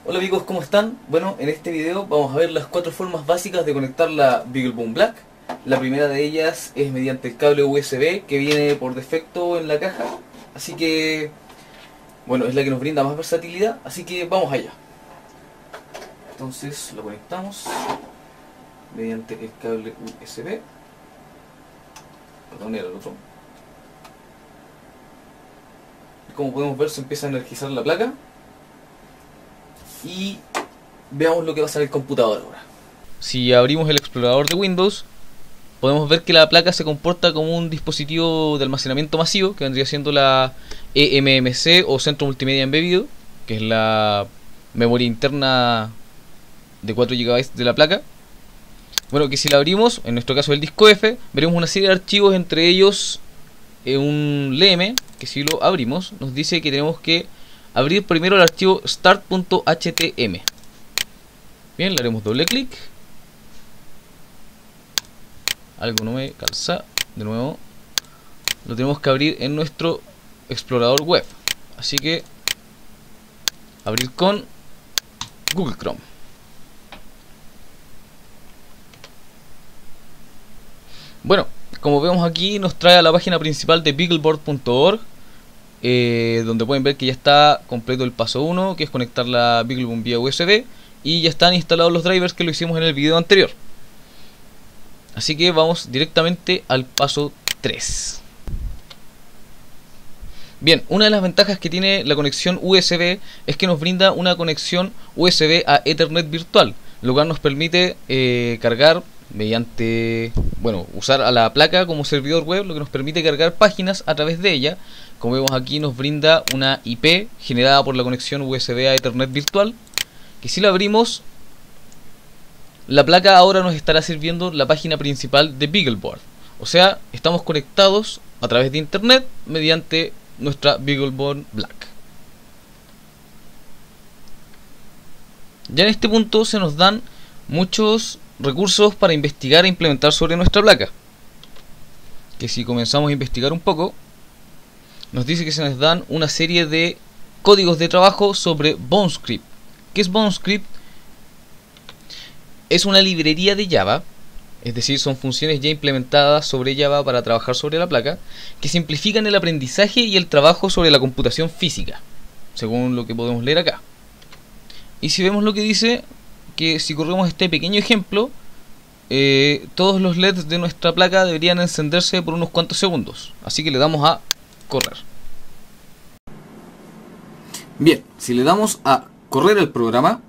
Hola amigos, ¿cómo están? Bueno, en este video vamos a ver las 4 formas básicas de conectar la BeagleBone Black. La primera de ellas es mediante el cable USB que viene por defecto en la caja. Así que, bueno, es la que nos brinda más versatilidad, así que vamos allá. Entonces lo conectamos mediante el cable USB. Perdón, era el otro. Como podemos ver, se empieza a energizar la placa. Y veamos lo que va a hacer el computador ahora. Si abrimos el explorador de Windows, podemos ver que la placa se comporta como un dispositivo de almacenamiento masivo, que vendría siendo la eMMC o Centro Multimedia Embebido, que es la memoria interna de 4 GB de la placa. Bueno, que si la abrimos, en nuestro caso el disco F, veremos una serie de archivos, entre ellos un LM, que si lo abrimos nos dice que tenemos que abrir primero el archivo start.htm. Bien, le haremos doble clic. Algo no me calza. De nuevo, lo tenemos que abrir en nuestro explorador web. Así que abrir con Google Chrome. Bueno, como vemos aquí, nos trae a la página principal de beagleboard.org, donde pueden ver que ya está completo el paso 1, que es conectar la BeagleBone vía USB, y ya están instalados los drivers que lo hicimos en el video anterior. Así que vamos directamente al paso 3. Bien, una de las ventajas que tiene la conexión USB es que nos brinda una conexión USB a Ethernet virtual, lo cual nos permite cargar mediante, usar a la placa como servidor web, lo que nos permite cargar páginas a través de ella. Como vemos aquí, nos brinda una IP generada por la conexión USB a Ethernet virtual, que si la abrimos, la placa ahora nos estará sirviendo la página principal de Beagleboard. O sea, estamos conectados a través de internet mediante nuestra BeagleBone Black. Ya en este punto se nos dan muchos recursos para investigar e implementar sobre nuestra placa. Que si comenzamos a investigar un poco, nos dice que se nos dan una serie de códigos de trabajo sobre BoneScript. ¿Qué es BoneScript? Es una librería de Java, es decir, son funciones ya implementadas sobre Java para trabajar sobre la placa, que simplifican el aprendizaje y el trabajo sobre la computación física, según lo que podemos leer acá. Y si vemos lo que dice, que si corremos este pequeño ejemplo, todos los LEDs de nuestra placa deberían encenderse por unos cuantos segundos. Así que le damos a correr. Bien, si le damos a correr el programa,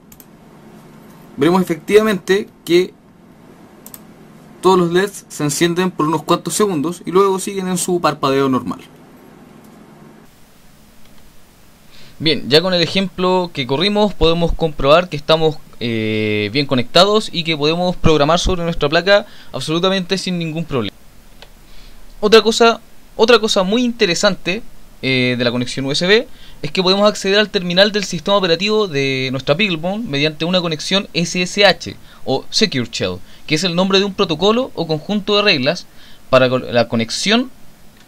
veremos efectivamente que todos los LEDs se encienden por unos cuantos segundos y luego siguen en su parpadeo normal. Bien, ya con el ejemplo que corrimos podemos comprobar que estamos bien conectados y que podemos programar sobre nuestra placa absolutamente sin ningún problema. Otra cosa muy interesante de la conexión USB es que podemos acceder al terminal del sistema operativo de nuestra BeagleBone mediante una conexión SSH o Secure Shell, que es el nombre de un protocolo o conjunto de reglas para la conexión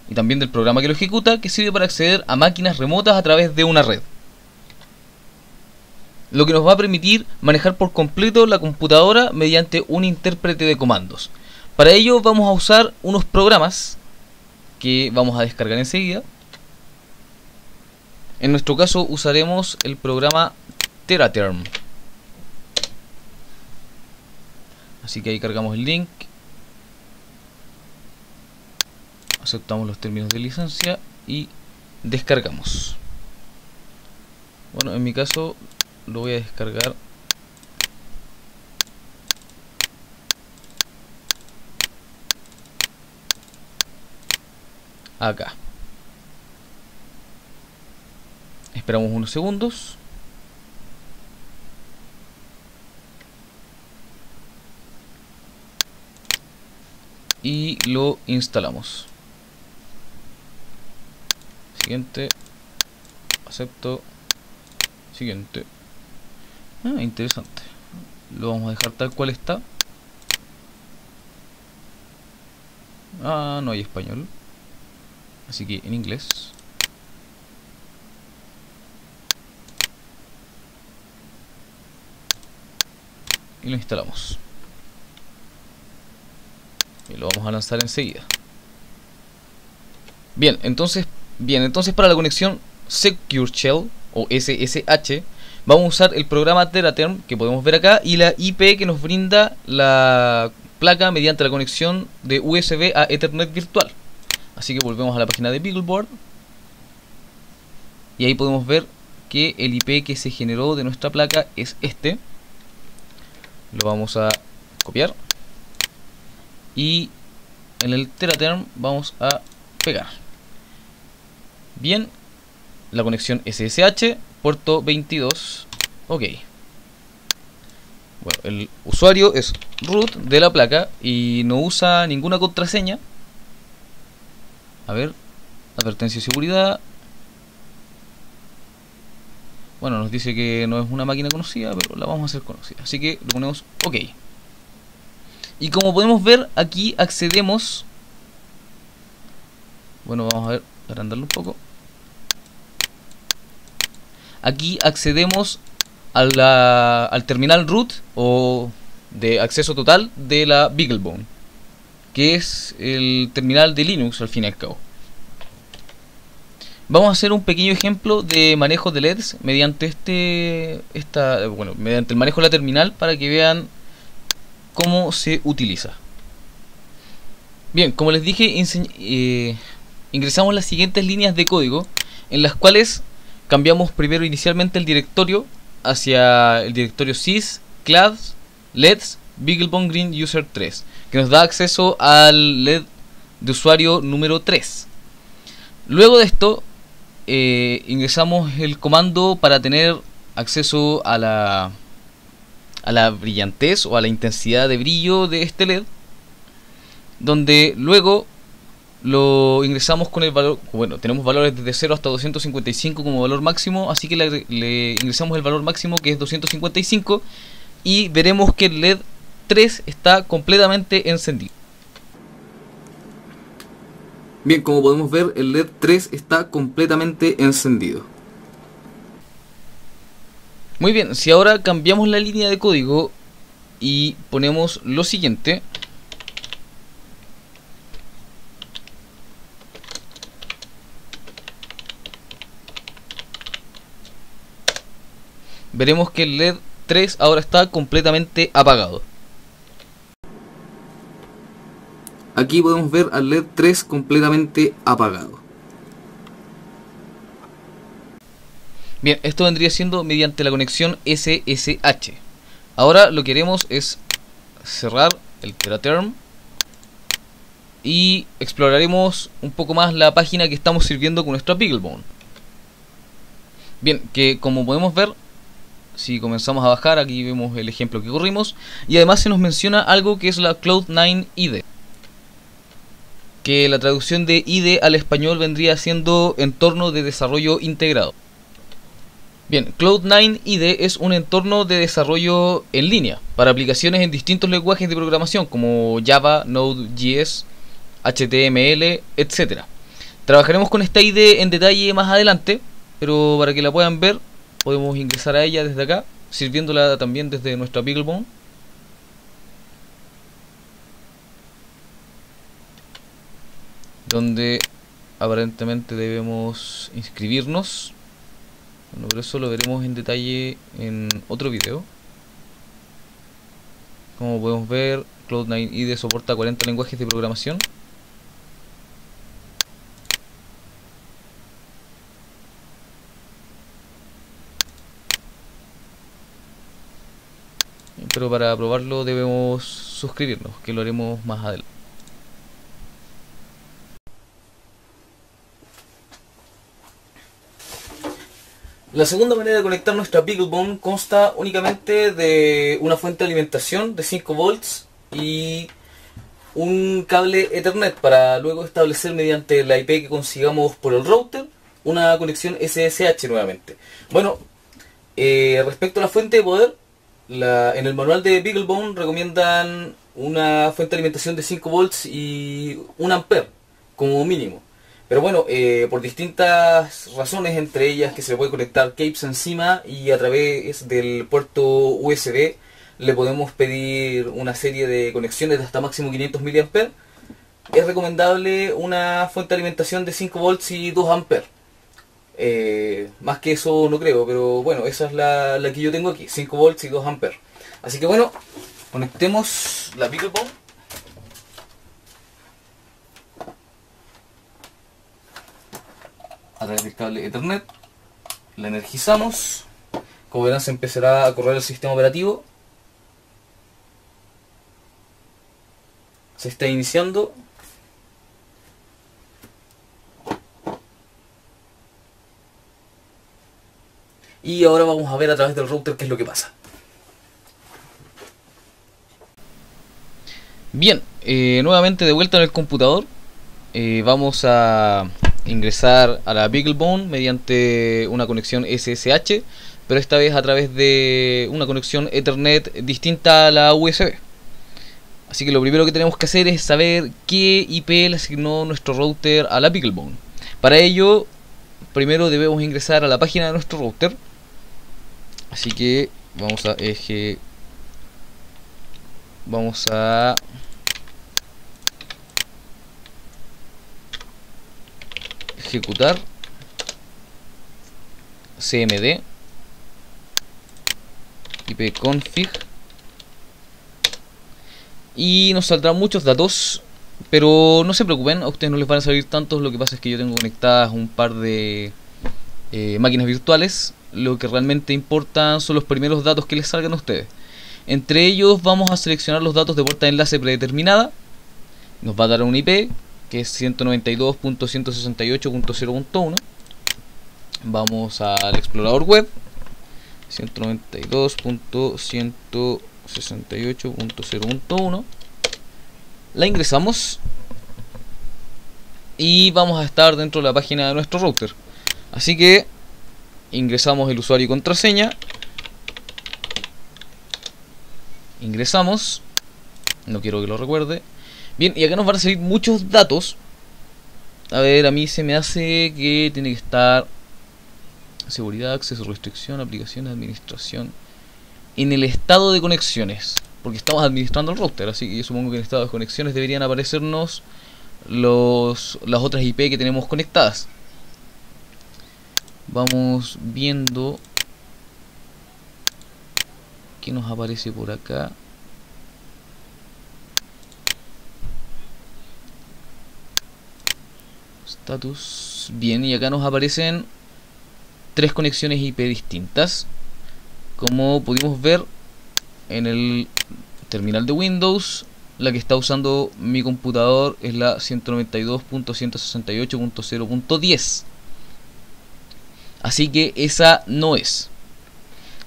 y también del programa que lo ejecuta, que sirve para acceder a máquinas remotas a través de una red, lo que nos va a permitir manejar por completo la computadora mediante un intérprete de comandos. Para ello vamos a usar unos programas que vamos a descargar enseguida. En nuestro caso usaremos el programa Teraterm. Así que ahí cargamos el link, aceptamos los términos de licencia y descargamos. Bueno, en mi caso lo voy a descargar acá. Esperamos unos segundos. Y lo instalamos. Siguiente. Acepto. Siguiente. Interesante. Lo vamos a dejar tal cual está. No hay español. Así que en inglés. y lo instalamos. Y lo vamos a lanzar enseguida. Bien, entonces para la conexión Secure Shell o SSH vamos a usar el programa Teraterm que podemos ver acá y la IP que nos brinda la placa mediante la conexión de USB a Ethernet virtual. Así que volvemos a la página de BeagleBoard y ahí podemos ver que el IP que se generó de nuestra placa es este. Lo vamos a copiar y en el Teraterm vamos a pegar. Bien, la conexión SSH, puerto 22, ok. Bueno, el usuario es root de la placa y no usa ninguna contraseña. A ver, advertencia de seguridad. Bueno, nos dice que no es una máquina conocida, pero la vamos a hacer conocida. Así que lo ponemos OK. Y como podemos ver, aquí accedemos. Bueno, vamos a ver, agrandarlo un poco. Aquí accedemos al terminal root o de acceso total de la BeagleBone, que es el terminal de Linux al fin y al cabo. Vamos a hacer un pequeño ejemplo de manejo de LEDs mediante mediante el manejo de la terminal para que vean cómo se utiliza. Bien, como les dije, ingresamos las siguientes líneas de código en las cuales cambiamos primero inicialmente el directorio hacia el directorio sys class leds BeagleBone Green User 3, que nos da acceso al LED de usuario número 3. Luego de esto ingresamos el comando para tener acceso a la brillantez o a la intensidad de brillo de este LED, donde luego lo ingresamos con el valor. Bueno, tenemos valores desde 0 hasta 255 como valor máximo, así que le ingresamos el valor máximo, que es 255, y veremos que el LED 3 está completamente encendido. Bien, como podemos ver, el LED 3 está completamente encendido. Muy bien, si ahora cambiamos la línea de código y ponemos lo siguiente. Veremos que el LED 3 ahora está completamente apagado. Aquí podemos ver al LED 3 completamente apagado. Bien, esto vendría siendo mediante la conexión SSH. Ahora lo que haremos es cerrar el Teraterm y exploraremos un poco más la página que estamos sirviendo con nuestra BeagleBone. Bien, que como podemos ver, si comenzamos a bajar, aquí vemos el ejemplo que corrimos, y además se nos menciona algo que es la Cloud9 IDE, que la traducción de IDE al español vendría siendo entorno de desarrollo integrado. Bien, Cloud9 IDE es un entorno de desarrollo en línea para aplicaciones en distintos lenguajes de programación como Java, Node.js, HTML, etc. Trabajaremos con esta IDE en detalle más adelante, pero para que la puedan ver podemos ingresar a ella desde acá, sirviéndola también desde nuestra BeagleBone. Donde aparentemente debemos inscribirnos. Bueno, pero eso lo veremos en detalle en otro video. Como podemos ver, Cloud9 IDE soporta 40 lenguajes de programación. Pero para probarlo debemos suscribirnos, que lo haremos más adelante. La segunda manera de conectar nuestra BeagleBone consta únicamente de una fuente de alimentación de 5 volts y un cable Ethernet para luego establecer mediante la IP que consigamos por el router una conexión SSH nuevamente. Bueno, respecto a la fuente de poder, en el manual de BeagleBone recomiendan una fuente de alimentación de 5 volts y 1 ampere como mínimo. Pero bueno, por distintas razones, entre ellas que se le puede conectar cables encima y a través del puerto USB le podemos pedir una serie de conexiones de hasta máximo 500 mA. Es recomendable una fuente de alimentación de 5 volts y 2 amperes. Más que eso no creo, pero bueno, esa es la que yo tengo aquí, 5 volts y 2 amperes. Así que bueno, conectemos la BeagleBone. A través del cable Ethernet, la energizamos. Como verán, se empezará a correr el sistema operativo. Se está iniciando. Y ahora vamos a ver a través del router qué es lo que pasa. Bien, nuevamente de vuelta en el computador. Vamos a ingresar a la BeagleBone mediante una conexión SSH, pero esta vez a través de una conexión Ethernet distinta a la USB. Así que lo primero que tenemos que hacer es saber qué IP le asignó nuestro router a la BeagleBone. Para ello, primero debemos ingresar a la página de nuestro router. Así que vamos a ejecutar cmd ipconfig y nos saldrán muchos datos, pero no se preocupen, a ustedes no les van a salir tantos. Lo que pasa es que yo tengo conectadas un par de máquinas virtuales. Lo que realmente importa son los primeros datos que les salgan a ustedes. Entre ellos vamos a seleccionar los datos de puerta de enlace predeterminada. Nos va a dar un IP que es 192.168.0.1. Vamos al explorador web, 192.168.0.1. La ingresamos y vamos a estar dentro de la página de nuestro router. Así que ingresamos el usuario y contraseña. Ingresamos. No quiero que lo recuerde. Bien, y acá nos van a salir muchos datos. A ver, a mí se me hace que tiene que estar seguridad, acceso, restricción, aplicaciones, administración. En el estado de conexiones, porque estamos administrando el router, así que yo supongo que en el estado de conexiones deberían aparecernos las otras IP que tenemos conectadas. Vamos viendo qué nos aparece por acá. Status. Bien, y acá nos aparecen 3 conexiones IP distintas. Como pudimos ver en el terminal de Windows, la que está usando mi computador es la 192.168.0.10. Así que esa no es.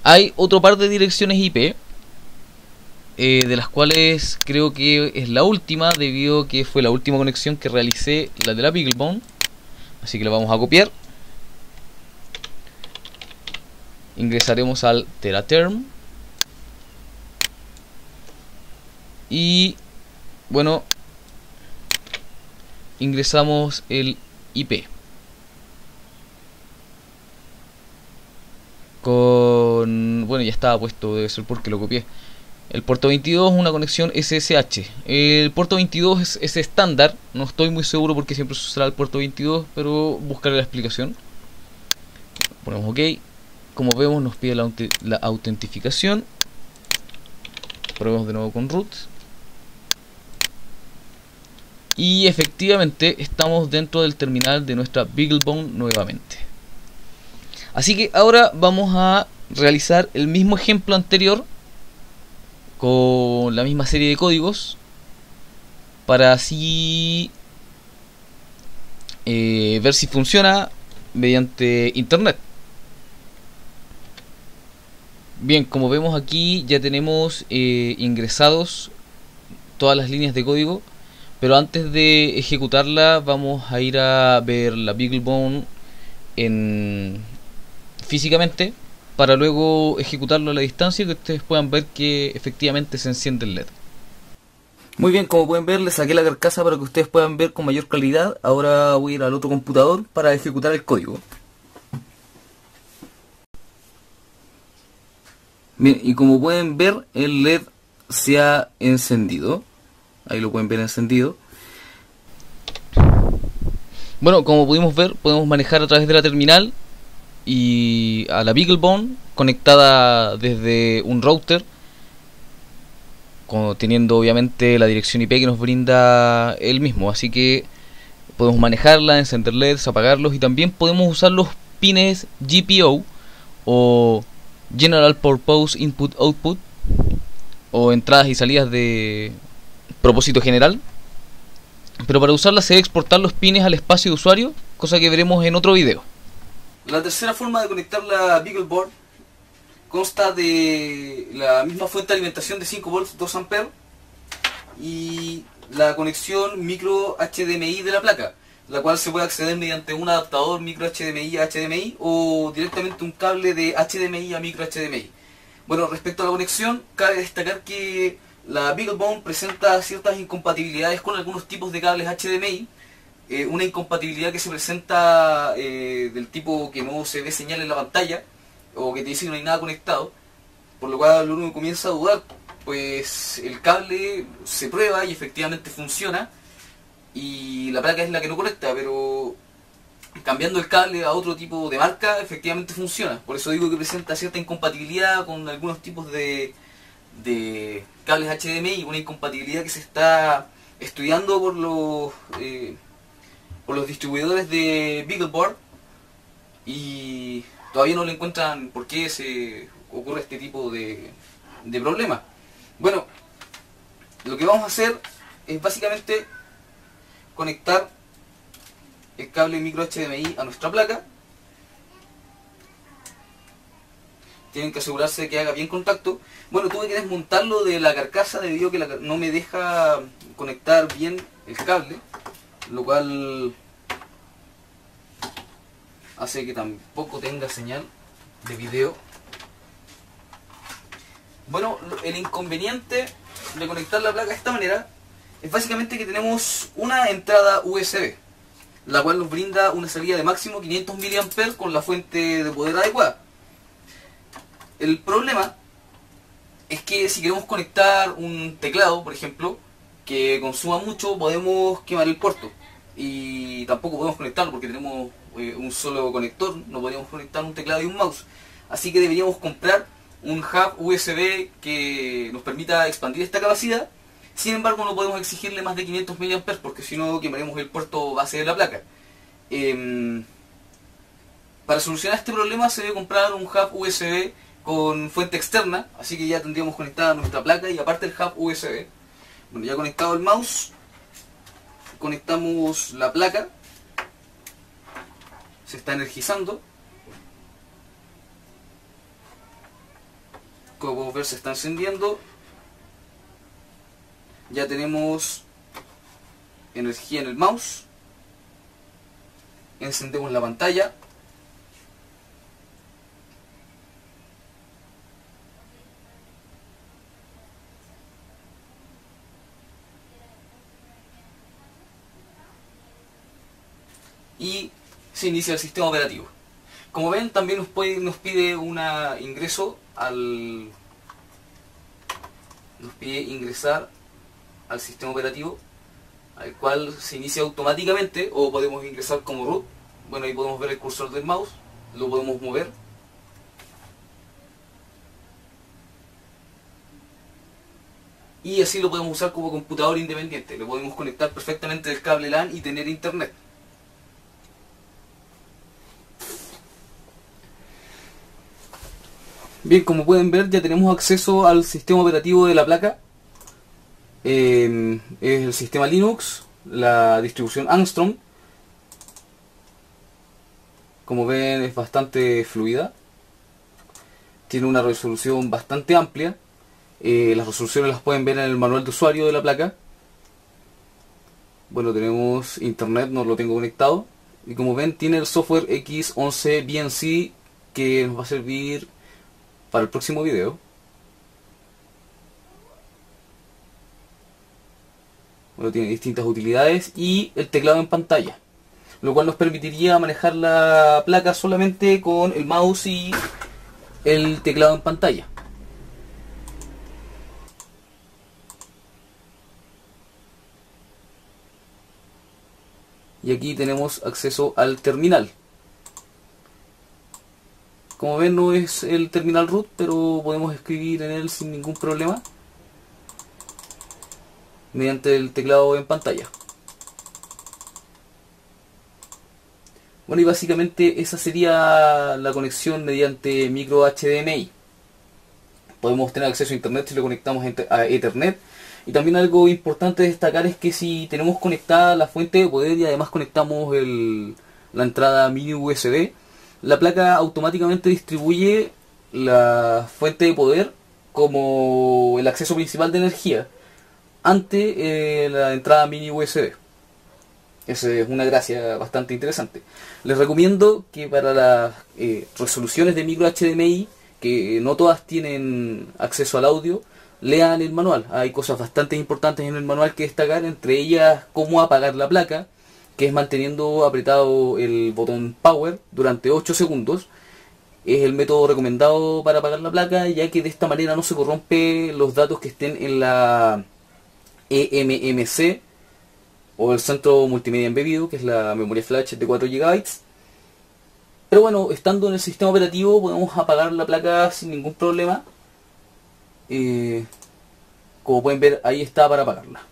Hay otro par de direcciones IP, de las cuales creo que es la última, debido a que fue la última conexión que realicé, la de la BeagleBone. Así que la vamos a copiar. Ingresaremos al teraterm. Y bueno, ingresamos el IP. Bueno, ya estaba puesto, debe ser porque lo copié. El puerto 22 es una conexión SSH. El puerto 22 es estándar. No estoy muy seguro porque siempre se usará el puerto 22, pero buscaré la explicación. Ponemos OK. Como vemos, nos pide la autentificación. Probemos de nuevo con root. Y efectivamente estamos dentro del terminal de nuestra BeagleBone nuevamente. Así que ahora vamos a realizar el mismo ejemplo anterior con la misma serie de códigos, para así ver si funciona mediante internet. Bien, como vemos aquí ya tenemos ingresados todas las líneas de código, pero antes de ejecutarla vamos a ir a ver la BeagleBone físicamente, para luego ejecutarlo a la distancia y que ustedes puedan ver que efectivamente se enciende el LED. Muy bien, como pueden ver, le saqué la carcasa para que ustedes puedan ver con mayor claridad. Ahora voy a ir al otro computador para ejecutar el código. Bien, y como pueden ver, el LED se ha encendido. Ahí lo pueden ver encendido. Bueno, como pudimos ver, podemos manejar a través de la terminal y a la BeagleBone conectada desde un router, teniendo obviamente la dirección IP que nos brinda él mismo. Así que podemos manejarla, encender LEDs, apagarlos, y también podemos usar los pines GPO o General Purpose Input Output, o entradas y salidas de propósito general. Pero para usarla se debe exportar los pines al espacio de usuario, cosa que veremos en otro video. La tercera forma de conectar la BeagleBoard consta de la misma fuente de alimentación de 5 volts 2 amperes y la conexión micro HDMI de la placa, la cual se puede acceder mediante un adaptador micro HDMI a HDMI o directamente un cable de HDMI a micro HDMI. Bueno, respecto a la conexión, cabe destacar que la BeagleBone presenta ciertas incompatibilidades con algunos tipos de cables HDMI. Una incompatibilidad que se presenta del tipo que no se ve señal en la pantalla, o que te dice que no hay nada conectado, por lo cual uno comienza a dudar, pues el cable se prueba y efectivamente funciona, y la placa es la que no conecta, pero cambiando el cable a otro tipo de marca efectivamente funciona. Por eso digo que presenta cierta incompatibilidad con algunos tipos de cables HDMI, una incompatibilidad que se está estudiando por los distribuidores de BeagleBoard, y todavía no le encuentran por qué se ocurre este tipo de problema. Bueno, lo que vamos a hacer es básicamente conectar el cable micro HDMI a nuestra placa. Tienen que asegurarse de que haga bien contacto. Bueno, tuve que desmontarlo de la carcasa debido a que no me deja conectar bien el cable, lo cual hace que tampoco tenga señal de video. Bueno, el inconveniente de conectar la placa de esta manera es básicamente que tenemos una entrada USB, la cual nos brinda una salida de máximo 500 mA con la fuente de poder adecuada. El problema es que si queremos conectar un teclado, por ejemplo, que consuma mucho, podemos quemar el puerto, y tampoco podemos conectarlo porque tenemos un solo conector. No podríamos conectar un teclado y un mouse, así que deberíamos comprar un hub USB que nos permita expandir esta capacidad. Sin embargo, no podemos exigirle más de 500 mA porque si no quemaremos el puerto base de la placa. Para solucionar este problema se debe comprar un hub USB con fuente externa, así que ya tendríamos conectada nuestra placa y aparte el hub USB. Bueno, ya conectado el mouse, conectamos la placa. Se está energizando. Como podemos ver, se está encendiendo. Ya tenemos energía en el mouse. Encendemos la pantalla. Y se inicia el sistema operativo. Como ven, también nos pide ingreso nos pide ingresar al sistema operativo, al cual se inicia automáticamente, o podemos ingresar como root. Bueno, ahí podemos ver el cursor del mouse, lo podemos mover. Y así lo podemos usar como computador independiente. Lo podemos conectar perfectamente del cable LAN y tener internet. Bien, como pueden ver, ya tenemos acceso al sistema operativo de la placa. Es el sistema Linux, la distribución Angstrom. Como ven, es bastante fluida. Tiene una resolución bastante amplia. Las resoluciones las pueden ver en el manual de usuario de la placa. Bueno, tenemos internet, no lo tengo conectado. Y como ven, tiene el software X11 BNC que nos va a servir para el próximo video. Bueno, tiene distintas utilidades y el teclado en pantalla, lo cual nos permitiría manejar la placa solamente con el mouse y el teclado en pantalla. y aquí tenemos acceso al terminal. Como ven, no es el terminal root, pero podemos escribir en él sin ningún problema mediante el teclado en pantalla. Bueno, y básicamente esa sería la conexión mediante micro HDMI. Podemos tener acceso a internet si lo conectamos a Ethernet. Y también algo importante de destacar es que si tenemos conectada la fuente de poder y además conectamos la entrada mini USB, la placa automáticamente distribuye la fuente de poder como el acceso principal de energía ante la entrada mini USB. Esa es una gracia bastante interesante. Les recomiendo que para las resoluciones de micro HDMI, que no todas tienen acceso al audio, lean el manual. Hay cosas bastante importantes en el manual que destacar, entre ellas cómo apagar la placa, que es manteniendo apretado el botón Power durante 8 segundos. Es el método recomendado para apagar la placa, ya que de esta manera no se corrompe los datos que estén en la eMMC o el centro multimedia embebido, que es la memoria flash de 4 GB. Pero bueno, estando en el sistema operativo podemos apagar la placa sin ningún problema. Como pueden ver, ahí está para apagarla.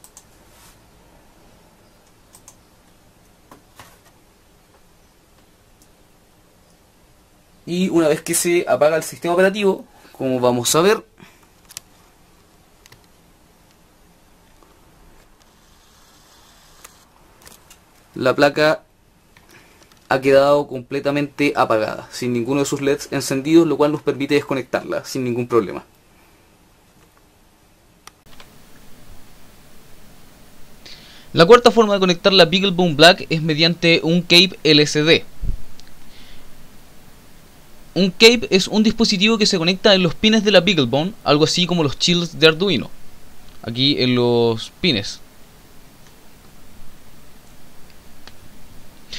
Y una vez que se apaga el sistema operativo, como vamos a ver, la placa ha quedado completamente apagada, sin ninguno de sus LEDs encendidos, lo cual nos permite desconectarla sin ningún problema. La cuarta forma de conectar la BeagleBone Black es mediante un cable LCD. Un cable es un dispositivo que se conecta en los pines de la BeagleBone, algo así como los chips de Arduino, aquí en los pines.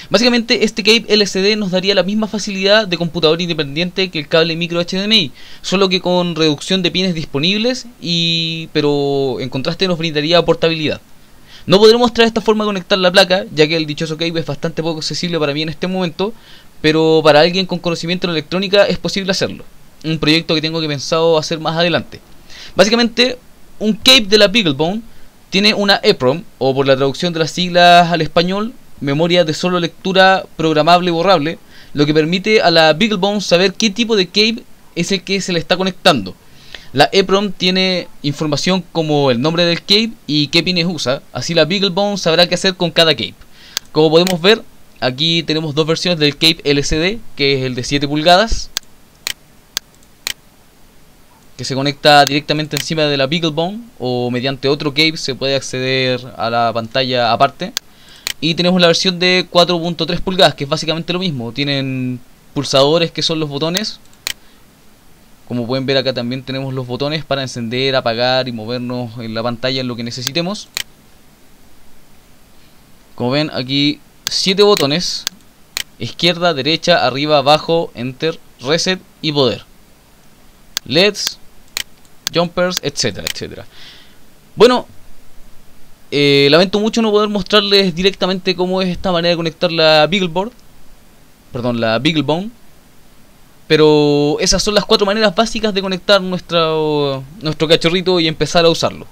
Básicamente este cable LCD nos daría la misma facilidad de computador independiente que el cable micro HDMI, solo que con reducción de pines disponibles, pero en contraste nos brindaría portabilidad. No podré mostrar esta forma de conectar la placa, ya que el dichoso cable es bastante poco accesible para mí en este momento, pero para alguien con conocimiento en electrónica es posible hacerlo. Un proyecto que tengo que pensado hacer más adelante. Básicamente, un cable de la BeagleBone tiene una EEPROM, o por la traducción de las siglas al español, memoria de solo lectura programable borrable, lo que permite a la BeagleBone saber qué tipo de cable es el que se le está conectando. La EEPROM tiene información como el nombre del cable y qué pines usa, así la BeagleBone sabrá qué hacer con cada cable. Como podemos ver, aquí tenemos dos versiones del cable LCD, que es el de 7 pulgadas, que se conecta directamente encima de la BeagleBone, o mediante otro cable se puede acceder a la pantalla aparte. Y tenemos la versión de 4.3 pulgadas, que es básicamente lo mismo. Tienen pulsadores que son los botones. Como pueden ver, acá también tenemos los botones para encender, apagar y movernos en la pantalla en lo que necesitemos. Como ven, aquí 7 botones: izquierda, derecha, arriba, abajo, enter, reset y poder. LEDs, jumpers, etcétera, etcétera. Bueno, lamento mucho no poder mostrarles directamente cómo es esta manera de conectar la BeagleBone, pero esas son las 4 maneras básicas de conectar nuestro cachorrito y empezar a usarlo.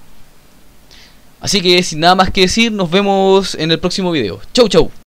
Así que sin nada más que decir, nos vemos en el próximo video. Chau chau.